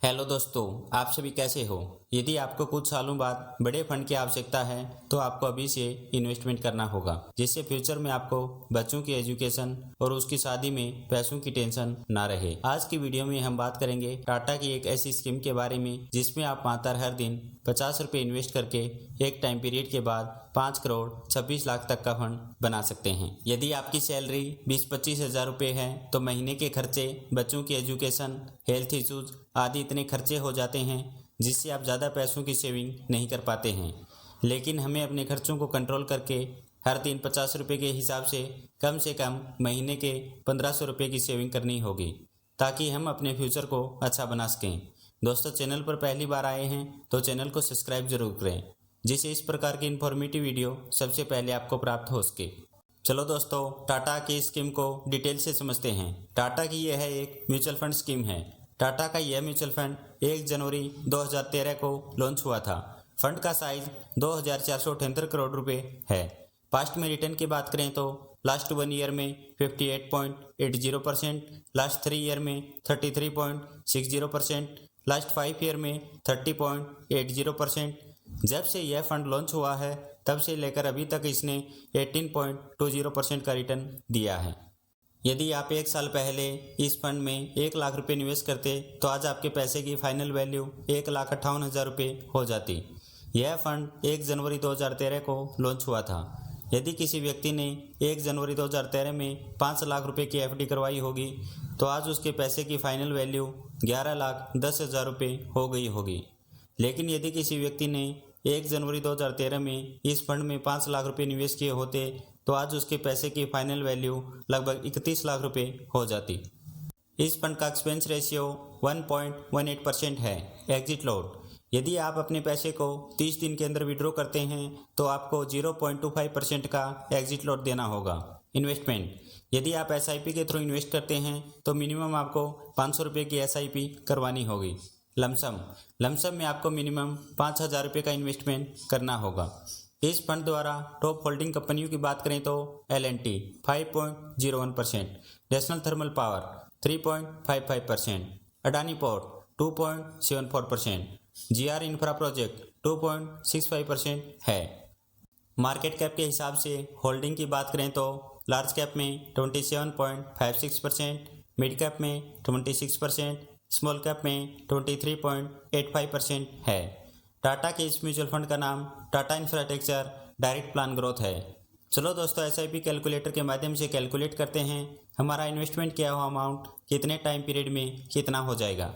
Hello दोस्तों, आप सभी कैसे हो। यदि आपको कुछ सालों बाद बड़े फंड की आवश्यकता है तो आपको अभी से इन्वेस्टमेंट करना होगा, जिससे फ्यूचर में आपको बच्चों की एजुकेशन और उसकी शादी में पैसों की टेंशन ना रहे। आज की वीडियो में हम बात करेंगे टाटा की एक ऐसी स्कीम के बारे में जिसमें आप मात्र हर दिन 50 रुपये इन्वेस्ट करके एक टाइम पीरियड के बाद 5 करोड़ 26 लाख तक का फंड बना सकते हैं। यदि आपकी सैलरी 20-25 हज़ार रुपये है तो महीने के खर्चे, बच्चों की एजुकेशन, हेल्थ इश्यूज आदि इतने खर्चे हो जाते हैं जिससे आप ज़्यादा पैसों की सेविंग नहीं कर पाते हैं। लेकिन हमें अपने खर्चों को कंट्रोल करके हर दिन 50 रुपये के हिसाब से कम महीने के 1500 रुपये की सेविंग करनी होगी, ताकि हम अपने फ्यूचर को अच्छा बना सकें। दोस्तों, चैनल पर पहली बार आए हैं तो चैनल को सब्सक्राइब जरूर करें, जिससे इस प्रकार की इन्फॉर्मेटिव वीडियो सबसे पहले आपको प्राप्त हो सके। चलो दोस्तों, टाटा की स्कीम को डिटेल से समझते हैं। टाटा की यह एक म्यूचुअल फंड स्कीम है। टाटा का यह म्यूचुअल फंड 1 जनवरी 2013 को लॉन्च हुआ था। फंड का साइज 2478 करोड़ रुपए है। पास्ट में रिटर्न की बात करें तो लास्ट 1 ईयर में 58.80%, लास्ट 3 ईयर में 33.60%, लास्ट 5 ईयर में 30.80%। जब से यह फंड लॉन्च हुआ है तब से लेकर अभी तक इसने 18.20% का रिटर्न दिया है। यदि आप एक साल पहले इस फंड में 1 लाख रुपए निवेश करते तो आज आपके पैसे की फाइनल वैल्यू 1,58,000 रुपये हो जाती। यह फंड 1 जनवरी 2013 को लॉन्च हुआ था। यदि किसी व्यक्ति ने 1 जनवरी 2013 में 5 लाख रुपए की एफडी करवाई होगी तो आज उसके पैसे की फाइनल वैल्यू 11,10,000 रुपये हो गई होगी। लेकिन यदि किसी व्यक्ति ने 1 जनवरी 2013 में इस फंड में 5 लाख रुपए निवेश किए होते तो आज उसके पैसे की फाइनल वैल्यू लगभग 31 लाख रुपए हो जाती। इस फंड का एक्सपेंस रेशियो 1.18% है। एग्जिट लॉट: यदि आप अपने पैसे को 30 दिन के अंदर विड्रॉ करते हैं तो आपको 0.25% का एग्जिट लॉट देना होगा। इन्वेस्टमेंट: यदि आप एसआईपी के थ्रू इन्वेस्ट करते हैं तो मिनिमम आपको 500 रुपये की एसआईपी करवानी होगी। लमसम में आपको मिनिमम 5,000 रुपये का इन्वेस्टमेंट करना होगा। इस फंड द्वारा टॉप होल्डिंग कंपनियों की बात करें तो L&T 5.01%, national thermal power 3.55%, Adani port 2.74%, GR infra project 2.65% है। मार्केट कैप के हिसाब से होल्डिंग की बात करें तो लार्ज कैप में 27.56%, मिड कैप में 26%, स्मॉल कैप में 23.85% है। टाटा के इस म्यूचुअल फंड का नाम Tata infrastructure direct plan growth है। चलो दोस्तों, एसआईपी कैलकुलेटर के माध्यम से कैलकुलेट करते हैं हमारा इन्वेस्टमेंट किया हुआ अमाउंट कितने टाइम पीरियड में कितना हो जाएगा।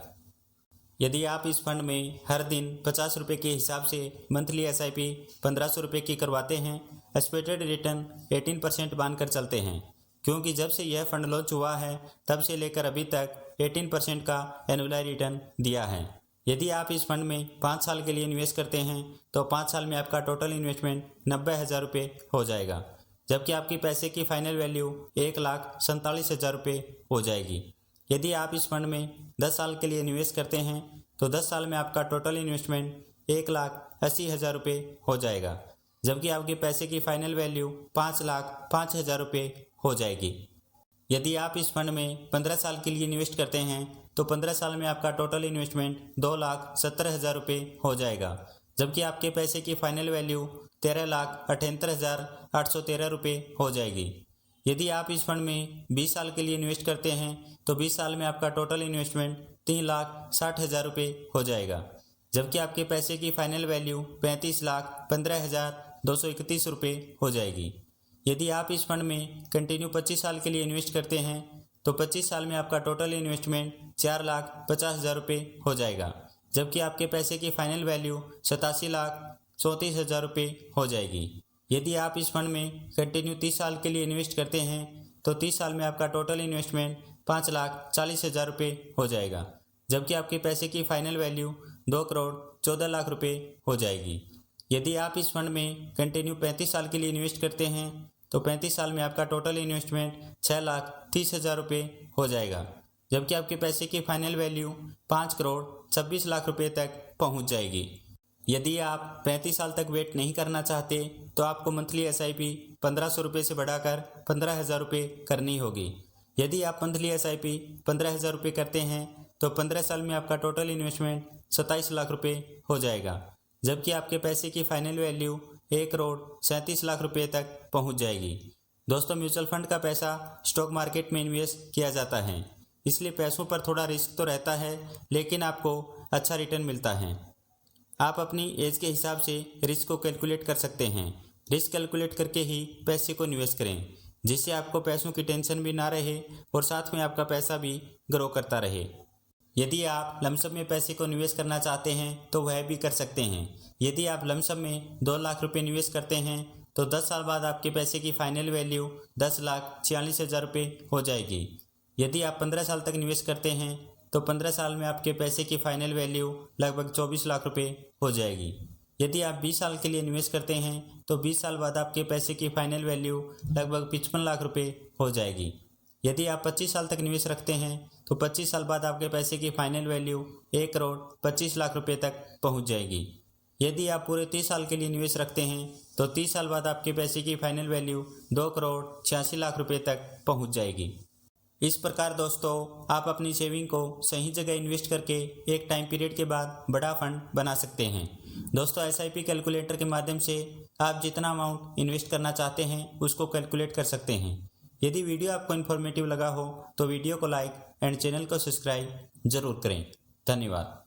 यदि आप इस फंड में हर दिन 50 रुपये के हिसाब से मंथली एसआईपी 1500 रुपये की करवाते हैं, एक्सपेक्टेड रिटर्न 18% मानकर चलते हैं, क्योंकि जब से यह फंड लॉन्च हुआ है तब से लेकर अभी तक 18% का एनुअल रिटर्न दिया है। यदि आप इस फंड में 5 साल के लिए इन्वेस्ट करते हैं तो 5 साल में आपका टोटल इन्वेस्टमेंट 90,000 रुपये हो जाएगा, जबकि आपकी पैसे की फाइनल वैल्यू 1,47,000 रुपये हो जाएगी। यदि आप इस फंड में 10 साल के लिए इन्वेस्ट करते हैं तो 10 साल में आपका टोटल इन्वेस्टमेंट 1,80,000 रुपये हो जाएगा, जबकि आपके पैसे की फाइनल वैल्यू 5,05,000 रुपये हो जाएगी। यदि आप इस फंड में 15 साल के लिए इन्वेस्ट करते हैं तो 15 साल में आपका टोटल इन्वेस्टमेंट 2,70,000 रुपये हो जाएगा, जबकि आपके पैसे की फाइनल वैल्यू 13,78,813 रुपये हो जाएगी। यदि आप इस फंड में 20 साल के लिए इन्वेस्ट करते हैं तो 20 साल में आपका टोटल इन्वेस्टमेंट 3,60,000 रुपये हो जाएगा, जबकि आपके पैसे की फाइनल वैल्यू 35,15,231 रुपये हो जाएगी। यदि आप इस फंड में कंटिन्यू 25 साल के लिए इन्वेस्ट करते हैं तो 25 साल में आपका टोटल इन्वेस्टमेंट 4,50,000 रुपये हो जाएगा, जबकि आपके पैसे की फाइनल वैल्यू 87,34,000 रुपये हो जाएगी। यदि आप इस फंड में कंटिन्यू 30 साल के लिए इन्वेस्ट करते हैं तो 30 साल में आपका टोटल इन्वेस्टमेंट 5,40,000 रुपये हो जाएगा, जबकि आपके पैसे की फाइनल वैल्यू 2,14,00,000 रुपये हो जाएगी। यदि आप इस फंड में कंटिन्यू 35 साल के लिए इन्वेस्ट करते हैं तो 35 साल में आपका टोटल इन्वेस्टमेंट 6,30,000 रुपये हो जाएगा, जबकि आपके पैसे की फाइनल वैल्यू 5,26,00,000 रुपये तक पहुंच जाएगी। यदि आप 35 साल तक वेट नहीं करना चाहते तो आपको मंथली एसआईपी 1,500 रुपये से बढ़ाकर 15,000 रुपये करनी होगी। यदि आप मंथली एसआईपी 15,000 रुपये करते हैं तो 15 साल में आपका टोटल इन्वेस्टमेंट 27 लाख रुपए हो जाएगा, जबकि आपके पैसे की फाइनल वैल्यू 1,37 लाख रुपए तक पहुंच जाएगी। दोस्तों, म्यूचुअल फंड का पैसा स्टॉक मार्केट में इन्वेस्ट किया जाता है, इसलिए पैसों पर थोड़ा रिस्क तो रहता है, लेकिन आपको अच्छा रिटर्न मिलता है। आप अपनी एज के हिसाब से रिस्क को कैलकुलेट कर सकते हैं। रिस्क कैलकुलेट करके ही पैसे को निवेश करें, जिससे आपको पैसों की टेंशन भी ना रहे और साथ में आपका पैसा भी ग्रो करता रहे। यदि आप लमसम में पैसे को निवेश करना चाहते हैं तो वह भी कर सकते हैं। यदि आप लमसम में 2 लाख रुपये निवेश करते हैं तो 10 साल बाद आपके पैसे की फाइनल वैल्यू 10,46,000 रुपये हो जाएगी। यदि आप 15 साल तक निवेश करते हैं तो 15 साल में आपके पैसे की फाइनल वैल्यू लगभग 24 लाख रुपए हो जाएगी। यदि आप 20 साल के लिए निवेश करते हैं तो 20 साल बाद आपके पैसे की फाइनल वैल्यू लगभग 55 लाख रुपए हो जाएगी। यदि आप 25 साल तक निवेश रखते हैं तो 25 साल बाद आपके पैसे की फाइनल वैल्यू 1,25 लाख रुपए तक पहुंच जाएगी। यदि आप पूरे 30 साल के लिए निवेश रखते हैं तो 30 साल बाद आपके पैसे की फाइनल वैल्यू 2,86 लाख रुपए तक पहुंच जाएगी। इस प्रकार दोस्तों, आप अपनी सेविंग को सही जगह इन्वेस्ट करके एक टाइम पीरियड के बाद बड़ा फंड बना सकते हैं। दोस्तों, SIP कैलकुलेटर के माध्यम से आप जितना अमाउंट इन्वेस्ट करना चाहते हैं उसको कैलकुलेट कर सकते हैं। यदि वीडियो आपको इन्फॉर्मेटिव लगा हो तो वीडियो को लाइक एंड चैनल को सब्सक्राइब जरूर करें। धन्यवाद।